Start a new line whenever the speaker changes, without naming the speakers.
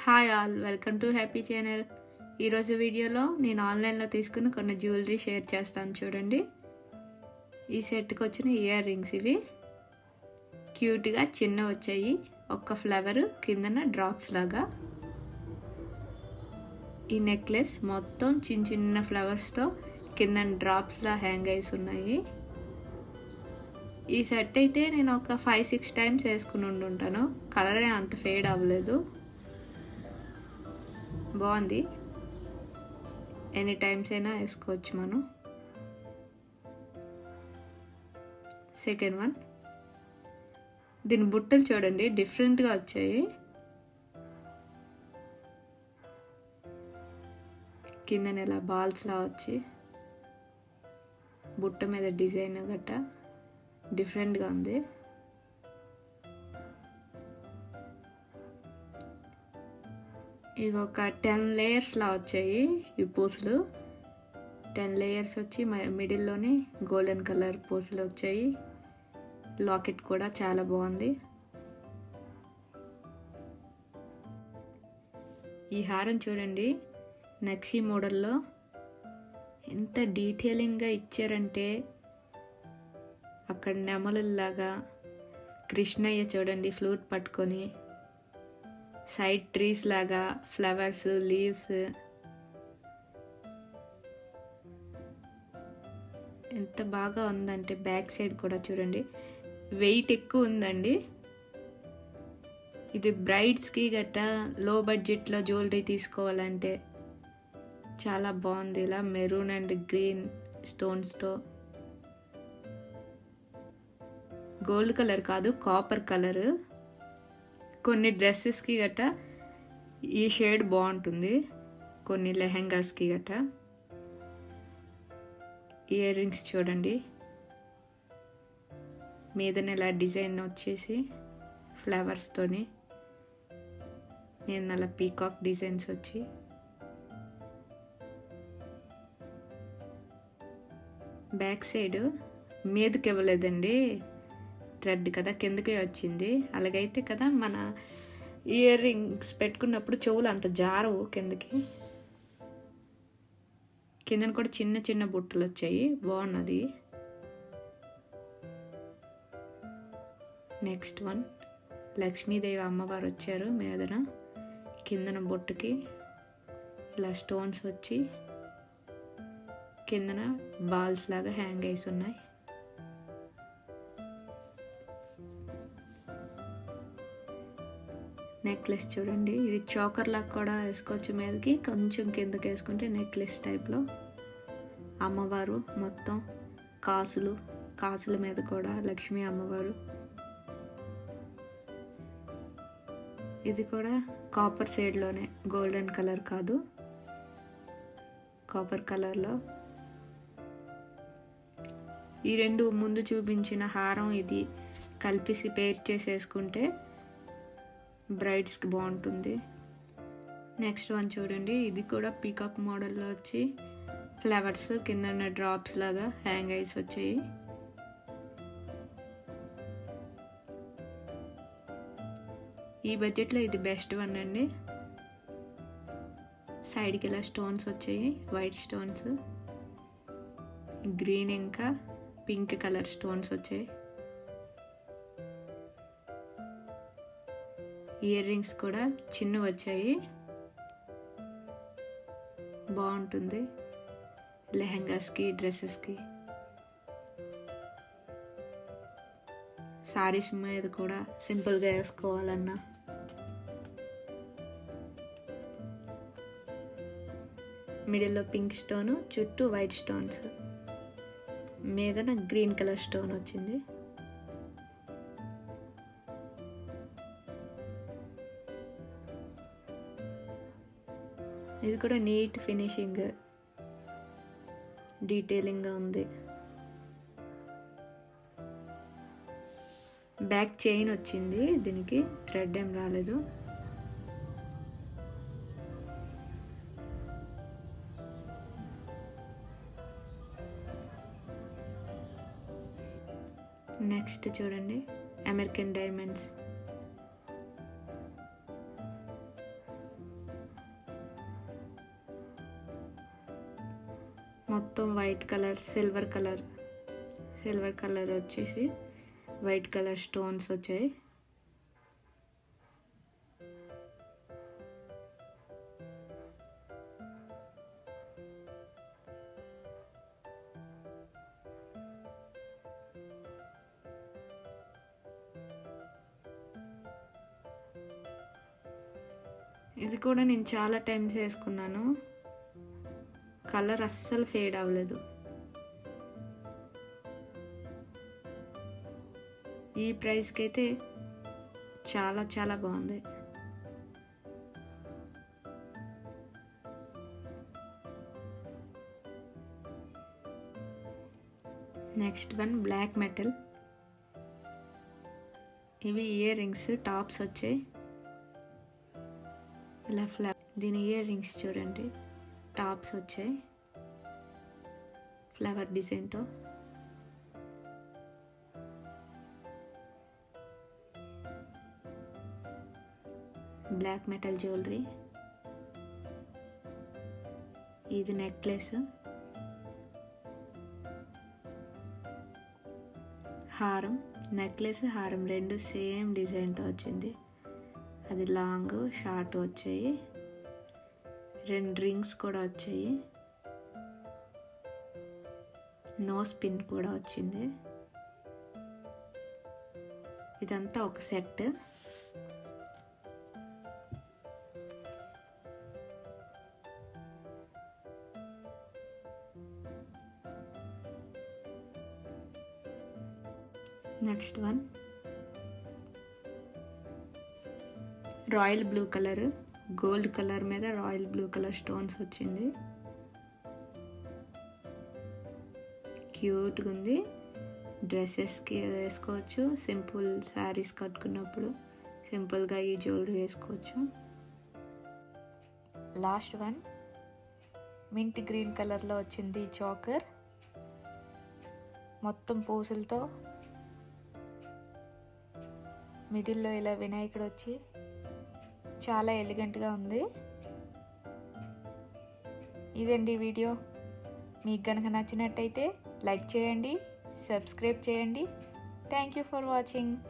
Hi all, welcome to happy channel. ఈరోజు వీడియోలో నేను ఆన్లైన్లో తీసుకున్న కొన్ని జ్యువెలరీ షేర్ చేస్తాను చూడండి. ఈ సెట్కి వచ్చిన ఇయర్ రింగ్స్ ఇవి క్యూట్గా చిన్న వచ్చాయి. ఒక్క ఫ్లవర్ కిందన డ్రాప్స్ లాగా. ఈ నెక్లెస్ మొత్తం చిన్న చిన్న ఫ్లవర్స్తో కింద డ్రాప్స్లా హ్యాంగ్ అయ్యి ఉన్నాయి. ఈ సెట్ అయితే నేను ఒక 5-6 టైమ్స్ వేసుకుని ఉండుంటాను. కలర్ అంత ఫేడ్ అవ్వలేదు, బాగుంది. ఎనీ టైమ్స్ అయినా వేసుకోవచ్చు మనం. సెకండ్ వన్, దీని బుట్టలు చూడండి డిఫరెంట్గా వచ్చాయి. కింద ఇలా బాల్స్లా వచ్చి బుట్ట మీద డిజైన్ గట్ట డిఫరెంట్గా ఉంది. ఇవి ఒక 10 లేయర్స్లా వచ్చాయి. ఈ పూసలు 10 లేయర్స్ వచ్చి మిడిల్లోనే గోల్డెన్ కలర్ పూసలు వచ్చాయి. లాకెట్ కూడా చాలా బాగుంది. ఈ హారం చూడండి నక్షి మోడల్లో ఎంత డీటెయిలింగ్గా ఇచ్చారంటే, అక్కడ నెమలులాగా కృష్ణయ్య చూడండి ఫ్లూట్ పట్టుకొని, సైడ్ ట్రీస్ లాగా ఫ్లవర్స్, లీవ్స్, ఎంత బాగా ఉందంటే బ్యాక్ సైడ్ కూడా చూడండి. వెయిట్ ఎక్కువ ఉందండి. ఇది బ్రైడ్స్కి గట్టా లో బడ్జెట్లో జ్యువెలరీ తీసుకోవాలంటే చాలా బాగుంది. ఇలా మెరూన్ అండ్ గ్రీన్ స్టోన్స్తో, గోల్డ్ కలర్ కాదు కాపర్ కలర్. కొన్ని డ్రెస్సెస్కి గట్ట ఈ షేడ్ బాగుంటుంది, కొన్ని లెహెంగాస్కి గట్ట. ఇయర్ రింగ్స్ చూడండి మీదనే ఇలా డిజైన్ వచ్చేసి ఫ్లవర్స్తోని, నేను అలా పీకాక్ డిజైన్స్ వచ్చి, బ్యాక్ సైడ్ మీదకి ఇవ్వలేదండి, థ్రెడ్ కదా కిందకే వచ్చింది. అలాగైతే కదా మన ఇయర్ రింగ్స్ పెట్టుకున్నప్పుడు చెవులు అంత జారవు కిందకి. కిందన కూడా చిన్న చిన్న బుట్టలు వచ్చాయి, బాగున్నది. నెక్స్ట్ వన్, లక్ష్మీదేవి అమ్మవారు వచ్చారు మీదన. కిందన బొట్టుకి ఇలా స్టోన్స్ వచ్చి కిందన బాల్స్ లాగా హ్యాంగ్ అయ్యి ఉన్నాయి. నెక్లెస్ చూడండి, ఇది చోకర్ లాగా కూడా వేసుకోవచ్చు మీదకి, కొంచెం కిందకి వేసుకుంటే నెక్లెస్ టైప్లో. అమ్మవారు మొత్తం కాసుల మీద కూడా లక్ష్మీ అమ్మవారు. ఇది కూడా కాపర్ షేడ్లోనే, గోల్డెన్ కలర్ కాదు, కాపర్ కలర్లో. ఈ రెండు ముందు చూపించిన హారం ఇది కలిపి పేర్ చేసేసుకుంటే బ్రైడ్స్కి బాగుంటుంది. నెక్స్ట్ వన్ చూడండి, ఇది కూడా పీకాక్ మోడల్లో వచ్చి ఫ్లవర్స్ కింద డ్రాప్స్ లాగా హ్యాంగ్ అయ్యి వచ్చాయి. ఈ బడ్జెట్లో ఇది బెస్ట్ వన్ అండి. సైడ్కి ఇలా స్టోన్స్ వచ్చాయి, వైట్ స్టోన్స్, గ్రీన్ ఇంకా పింక్ కలర్ స్టోన్స్ వచ్చాయి. ఇయర్ రింగ్స్ కూడా చిన్న వచ్చాయి, బాగుంటుంది లెహెంగాస్కి, డ్రెస్సెస్కి, సారీస్ మీద కూడా సింపుల్గా వేసుకోవాలన్నా. మిడిల్లో పింక్ స్టోను, చుట్టూ వైట్ స్టోన్స్, మీదన గ్రీన్ కలర్ స్టోన్ వచ్చింది. ఇది కూడా నీట్ ఫినిషింగ్, డీటెయిలింగ్గా ఉంది. బ్యాక్ చైన్ వచ్చింది, దీనికి థ్రెడ్ ఏం రాలేదు. నెక్స్ట్ చూడండి అమెరికన్ డైమండ్స్, మొత్తం వైట్ కలర్, సిల్వర్ కలర్ వచ్చేసి వైట్ కలర్ స్టోన్స్ వచ్చాయి. ఇది కూడా నేను చాలా టైమ్స్ వేసుకున్నాను, కలర్ అస్సలు ఫేడ్ అవ్వలేదు. ఈ ప్రైస్కి అయితే చాలా చాలా బాగుంది. Next one black metal. ఇవి ఇయర్ రింగ్స్, టాప్స్ వచ్చాయి ఇలా దీని ఇయర్ రింగ్స్ చూడండి, టాప్స్ వచ్చాయి ఫ్లవర్ డిజైన్తో. Black metal jewellery. ఇది నెక్లెస్, హారం. నెక్లెస్ హారం రెండు సేమ్ డిజైన్తో వచ్చింది. అది లాంగ్ షార్ట్ వచ్చాయి. 2 రింగ్స్ కూడా వచ్చాయి. నోస్ పిన్ కూడా వచ్చింది. ఇదంతా ఒక set. Next one royal blue colour, gold colour మీద రాయల్ బ్లూ కలర్ స్టోన్స్ వచ్చింది. క్యూట్గా ఉంది. డ్రెస్సెస్కి వేసుకోవచ్చు, సింపుల్ శారీస్ కట్టుకున్నప్పుడు సింపుల్గా ఈ జ్యువెలరీ వేసుకోవచ్చు. లాస్ట్ వన్ మింట్ గ్రీన్ కలర్లో వచ్చింది చోకర్, మొత్తం పూసలతో. మిడిల్లో ఇలా వినాయకుడు వచ్చి చాలా ఎలిగెంట్గా ఉంది. ఇదండి వీడియో. మీకు కనుక నచ్చినట్టయితే లైక్ చేయండి, సబ్స్క్రైబ్ చేయండి. Thank you for watching.